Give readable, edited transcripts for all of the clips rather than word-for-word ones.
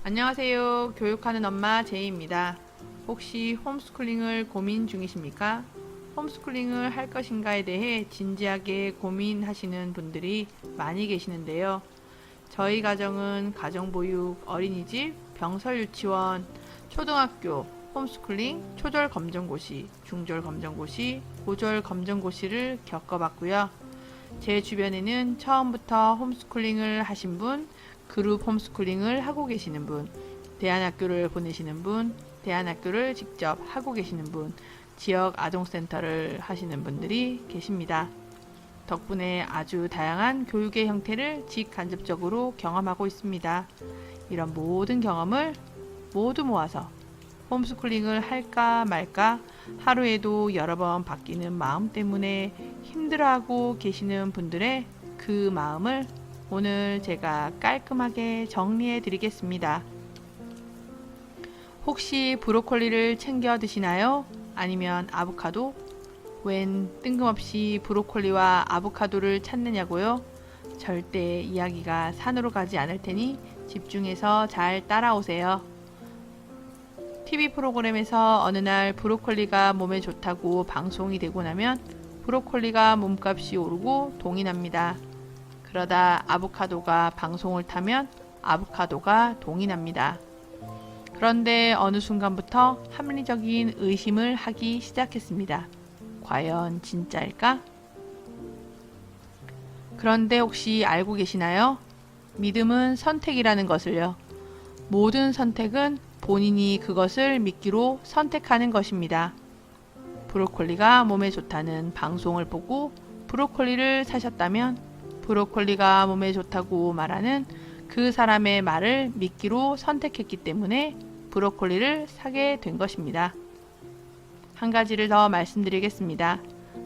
안녕하세요. 교육하는 엄마 제이입니다. 혹시 홈스쿨링을 고민 중이십니까? 홈스쿨링을 할 것인가에 대해 진지하게 고민하시는 분들이 많이 계시는데요. 저희 가정은 가정보육, 어린이집, 병설유치원, 초등학교, 홈스쿨링, 초절검정고시, 중절검정고시, 고절검정고시를 겪어봤고요. 제 주변에는 처음부터 홈스쿨링을 하신 분, 그룹 홈스쿨링을 하고 계시는 분, 대안학교를 보내시는 분, 대안학교를 직접 하고 계시는 분, 지역 아동센터를 하시는 분들이 계십니다. 덕분에 아주 다양한 교육의 형태를 직간접적으로 경험하고 있습니다. 이런 모든 경험을 모두 모아서 홈스쿨링을 할까 말까 하루에도 여러 번 바뀌는 마음 때문에 힘들어하고 계시는 분들의 그 마음을 오늘 제가 깔끔하게 정리해 드리겠습니다. 혹시 브로콜리를 챙겨 드시나요? 아니면 아보카도? 웬 뜬금없이 브로콜리와 아보카도를 찾느냐고요? 절대 이야기가 산으로 가지 않을 테니 집중해서 잘 따라오세요. TV 프로그램에서 어느 날 브로콜리가 몸에 좋다고 방송이 되고 나면 브로콜리가 몸값이 오르고 동이 납니다. 그러다 아보카도가 방송을 타면 아보카도가 동이 납니다. 그런데 어느 순간부터 합리적인 의심을 하기 시작했습니다. 과연 진짜일까? 그런데 혹시 알고 계시나요? 믿음은 선택이라는 것을요. 모든 선택은 본인이 그것을 믿기로 선택하는 것입니다. 브로콜리가 몸에 좋다는 방송을 보고 브로콜리를 사셨다면 브로콜리가 몸에 좋다고 말하는 그 사람의 말을 믿기로 선택했기 때문에 브로콜리를 사게 된 것입니다. 한 가지를 더 말씀드리겠습니다.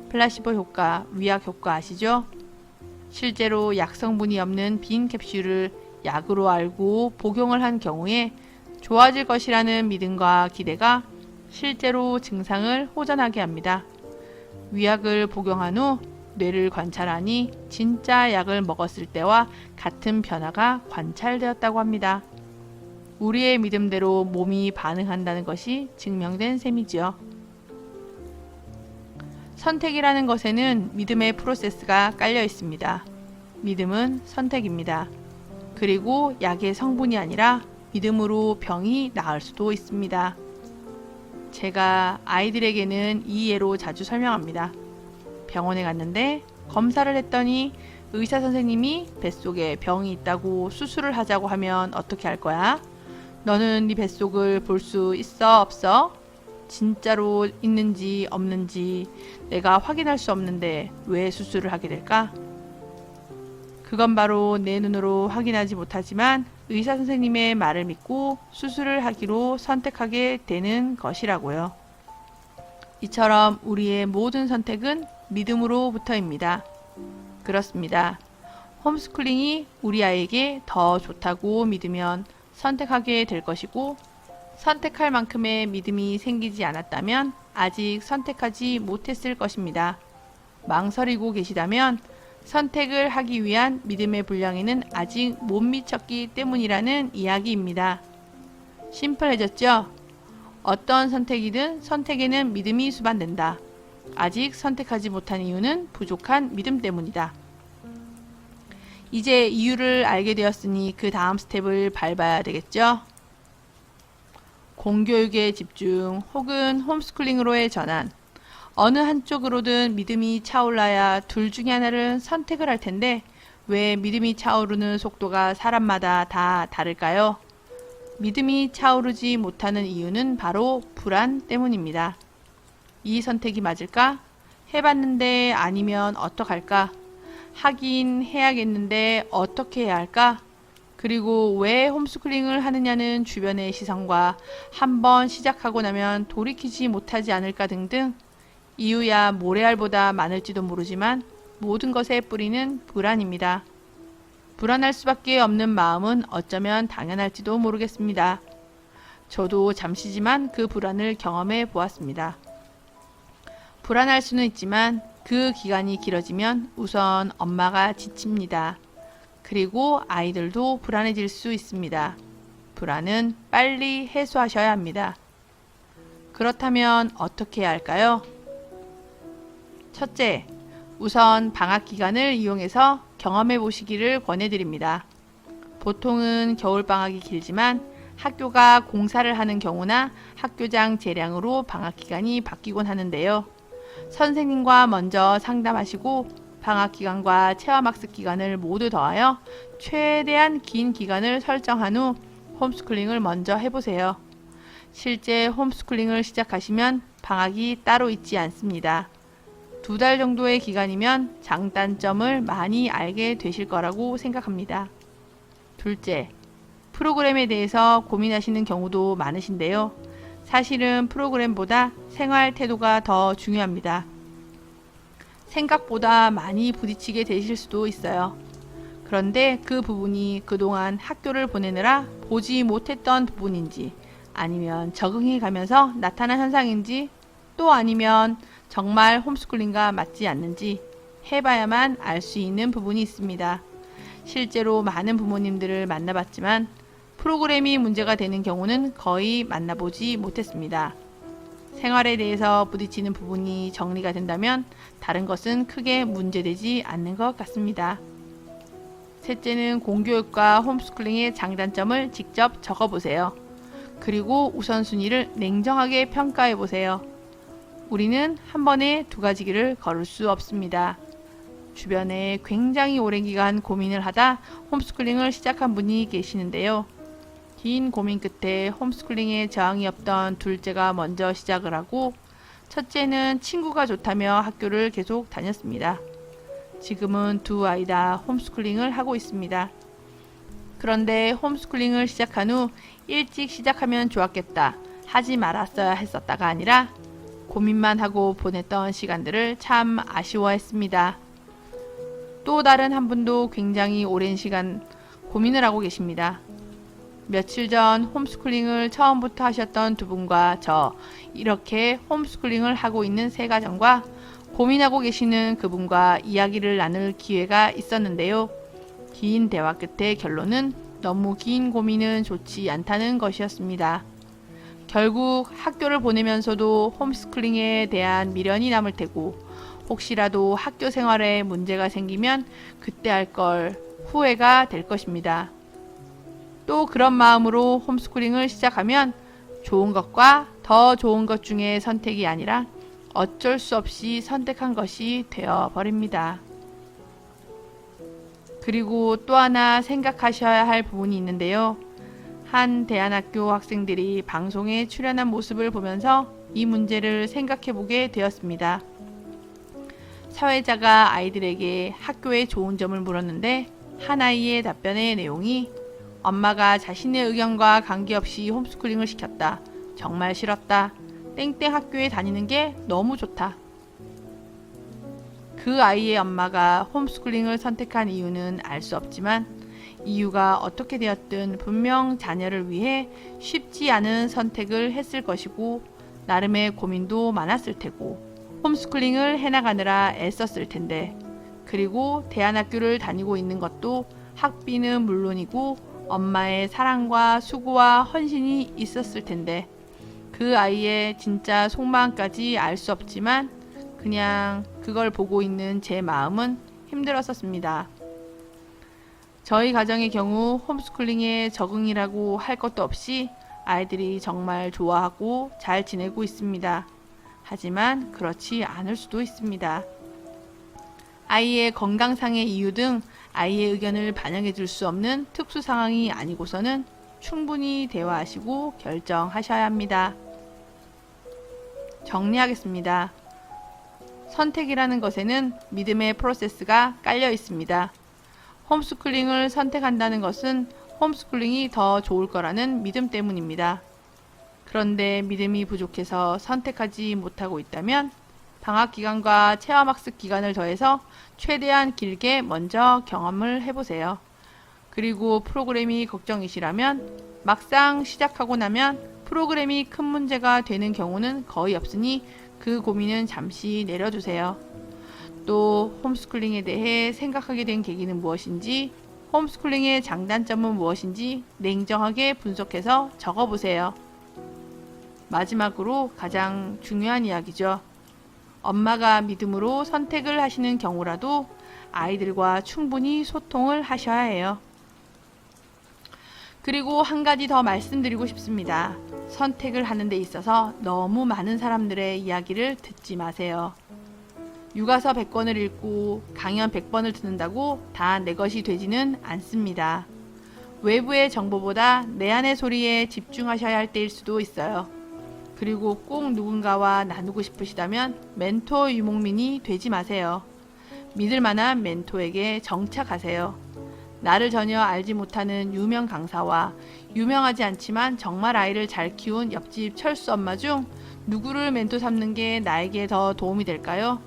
플라시보 효과, 위약 효과 아시죠? 실제로 약 성분이 없는 빈 캡슐을 약으로 알고 복용을 한 경우에 좋아질 것이라는 믿음과 기대가 실제로 증상을 호전하게 합니다. 위약을 복용한 후 뇌를 관찰하니 진짜 약을 먹었을 때와 같은 변화가 관찰되었다고 합니다. 우리의 믿음대로 몸이 반응한다는 것이 증명된 셈이지요. 선택이라는 것에는 믿음의 프로세스가 깔려 있습니다. 믿음은 선택입니다. 그리고 약의 성분이 아니라 믿음으로 병이 나을 수도 있습니다. 제가 아이들에게는 이 예로 자주 설명합니다. 병원에 갔는데 검사를 했더니 의사 선생님이 뱃속에 병이 있다고 수술을 하자고 하면 어떻게 할 거야? 너는 네 뱃속을 볼 수 있어 없어? 진짜로 있는지 없는지 내가 확인할 수 없는데 왜 수술을 하게 될까? 그건 바로 내 눈으로 확인하지 못하지만 의사 선생님의 말을 믿고 수술을 하기로 선택하게 되는 것이라고요. 이처럼 우리의 모든 선택은 믿음으로부터입니다. 그렇습니다. 홈스쿨링이 우리 아이에게 더 좋다고 믿으면 선택하게 될 것이고, 선택할 만큼의 믿음이 생기지 않았다면 아직 선택하지 못했을 것입니다. 망설이고 계시다면 선택을 하기 위한 믿음의 분량에는 아직 못 미쳤기 때문이라는 이야기입니다. 심플해졌죠? 어떤 선택이든 선택에는 믿음이 수반된다. 아직 선택하지 못한 이유는 부족한 믿음 때문이다. 이제 이유를 알게 되었으니 그 다음 스텝을 밟아야 되겠죠? 공교육에 집중 혹은 홈스쿨링으로의 전환. 어느 한쪽으로든 믿음이 차올라야 둘 중에 하나를 선택을 할 텐데 왜 믿음이 차오르는 속도가 사람마다 다 다를까요? 믿음이 차오르지 못하는 이유는 바로 불안 때문입니다. 이 선택이 맞을까? 해봤는데 아니면 어떡할까? 하긴 해야겠는데 어떻게 해야 할까? 그리고 왜 홈스쿨링을 하느냐는 주변의 시선과 한번 시작하고 나면 돌이키지 못하지 않을까 등등 이유야 모래알보다 많을지도 모르지만 모든 것의 뿌리는 불안입니다. 불안할 수밖에 없는 마음은 어쩌면 당연할지도 모르겠습니다. 저도 잠시지만 그 불안을 경험해 보았습니다. 불안할 수는 있지만 그 기간이 길어지면 우선 엄마가 지칩니다. 그리고 아이들도 불안해질 수 있습니다. 불안은 빨리 해소하셔야 합니다. 그렇다면 어떻게 해야 할까요? 첫째, 우선 방학 기간을 이용해서 경험해 보시기를 권해드립니다. 보통은 겨울방학이 길지만 학교가 공사를 하는 경우나 학교장 재량으로 방학 기간이 바뀌곤 하는데요. 선생님과 먼저 상담하시고 방학 기간과 체험학습 기간을 모두 더하여 최대한 긴 기간을 설정한 후 홈스쿨링을 먼저 해보세요. 실제 홈스쿨링을 시작하시면 방학이 따로 있지 않습니다. 2달 정도의 기간이면 장단점을 많이 알게 되실 거라고 생각합니다. 둘째, 프로그램에 대해서 고민하시는 경우도 많으신데요. 사실은 프로그램보다 생활 태도가 더 중요합니다. 생각보다 많이 부딪히게 되실 수도 있어요. 그런데 그 부분이 그동안 학교를 보내느라 보지 못했던 부분인지, 아니면 적응해 가면서 나타난 현상인지, 또 아니면 정말 홈스쿨링과 맞지 않는지 해봐야만 알 수 있는 부분이 있습니다. 실제로 많은 부모님들을 만나봤지만 프로그램이 문제가 되는 경우는 거의 만나보지 못했습니다. 생활에 대해서 부딪히는 부분이 정리가 된다면 다른 것은 크게 문제되지 않는 것 같습니다. 셋째는 공교육과 홈스쿨링의 장단점을 직접 적어보세요. 그리고 우선순위를 냉정하게 평가해보세요. 우리는 한 번에 2가지 길을 걸을 수 없습니다. 주변에 굉장히 오랜 기간 고민을 하다 홈스쿨링을 시작한 분이 계시는데요. 긴 고민 끝에 홈스쿨링에 저항이 없던 둘째가 먼저 시작을 하고, 첫째는 친구가 좋다며 학교를 계속 다녔습니다. 지금은 2 아이 다 홈스쿨링을 하고 있습니다. 그런데 홈스쿨링을 시작한 후 일찍 시작하면 좋았겠다, 하지 말았어야 했었다가 아니라 고민만 하고 보냈던 시간들을 참 아쉬워했습니다. 또 다른 한 분도 굉장히 오랜 시간 고민을 하고 계십니다. 며칠 전 홈스쿨링을 처음부터 하셨던 2분과 저, 이렇게 홈스쿨링을 하고 있는 3가정과 고민하고 계시는 그분과 이야기를 나눌 기회가 있었는데요. 긴 대화 끝의 결론은 너무 긴 고민은 좋지 않다는 것이었습니다. 결국 학교를 보내면서도 홈스쿨링에 대한 미련이 남을 테고, 혹시라도 학교 생활에 문제가 생기면 그때 할 걸 후회가 될 것입니다. 또 그런 마음으로 홈스쿨링을 시작하면 좋은 것과 더 좋은 것 중에 선택이 아니라 어쩔 수 없이 선택한 것이 되어 버립니다. 그리고 또 하나 생각하셔야 할 부분이 있는데요. 한 대안학교 학생들이 방송에 출연한 모습을 보면서 이 문제를 생각해 보게 되었습니다. 사회자가 아이들에게 학교의 좋은 점을 물었는데 한 아이의 답변의 내용이 엄마가 자신의 의견과 관계없이 홈스쿨링을 시켰다. 정말 싫었다. 땡땡 학교에 다니는 게 너무 좋다. 그 아이의 엄마가 홈스쿨링을 선택한 이유는 알 수 없지만 이유가 어떻게 되었든 분명 자녀를 위해 쉽지 않은 선택을 했을 것이고 나름의 고민도 많았을 테고 홈스쿨링을 해나가느라 애썼을 텐데, 그리고 대안학교를 다니고 있는 것도 학비는 물론이고 엄마의 사랑과 수고와 헌신이 있었을 텐데 그 아이의 진짜 속마음까지 알 수 없지만 그냥 그걸 보고 있는 제 마음은 힘들었었습니다. 저희 가정의 경우 홈스쿨링에 적응이라고 할 것도 없이 아이들이 정말 좋아하고 잘 지내고 있습니다. 하지만 그렇지 않을 수도 있습니다. 아이의 건강상의 이유 등 아이의 의견을 반영해 줄 수 없는 특수 상황이 아니고서는 충분히 대화하시고 결정하셔야 합니다. 정리하겠습니다. 선택이라는 것에는 믿음의 프로세스가 깔려 있습니다. 홈스쿨링을 선택한다는 것은 홈스쿨링이 더 좋을 거라는 믿음 때문입니다. 그런데 믿음이 부족해서 선택하지 못하고 있다면 방학 기간과 체험학습 기간을 더해서 최대한 길게 먼저 경험을 해보세요. 그리고 프로그램이 걱정이시라면 막상 시작하고 나면 프로그램이 큰 문제가 되는 경우는 거의 없으니 그 고민은 잠시 내려두세요. 또 홈스쿨링에 대해 생각하게 된 계기는 무엇인지, 홈스쿨링의 장단점은 무엇인지 냉정하게 분석해서 적어보세요. 마지막으로 가장 중요한 이야기죠. 엄마가 믿음으로 선택을 하시는 경우라도 아이들과 충분히 소통을 하셔야 해요. 그리고 한 가지 더 말씀드리고 싶습니다. 선택을 하는 데 있어서 너무 많은 사람들의 이야기를 듣지 마세요. 육아서 100권을 읽고 강연 100번을 듣는다고 다 내 것이 되지는 않습니다. 외부의 정보보다 내 안의 소리에 집중하셔야 할 때일 수도 있어요. 그리고 꼭 누군가와 나누고 싶으시다면 멘토 유목민이 되지 마세요. 믿을 만한 멘토에게 정착하세요. 나를 전혀 알지 못하는 유명 강사와 유명하지 않지만 정말 아이를 잘 키운 옆집 철수 엄마 중 누구를 멘토 삼는 게 나에게 더 도움이 될까요?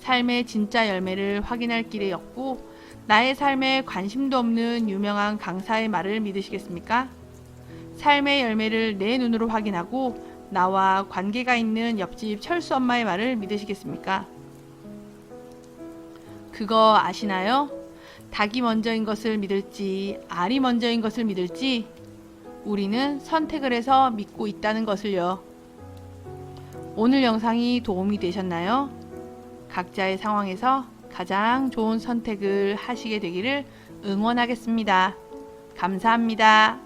삶의 진짜 열매를 확인할 길에 였고 나의 삶에 관심도 없는 유명한 강사의 말을 믿으시겠습니까? 삶의 열매를 내 눈으로 확인하고 나와 관계가 있는 옆집 철수 엄마의 말을 믿으시겠습니까? 그거 아시나요? 닭이 먼저인 것을 믿을지 알이 먼저인 것을 믿을지 우리는 선택을 해서 믿고 있다는 것을요. 오늘 영상이 도움이 되셨나요? 각자의 상황에서 가장 좋은 선택을 하시게 되기를 응원하겠습니다. 감사합니다.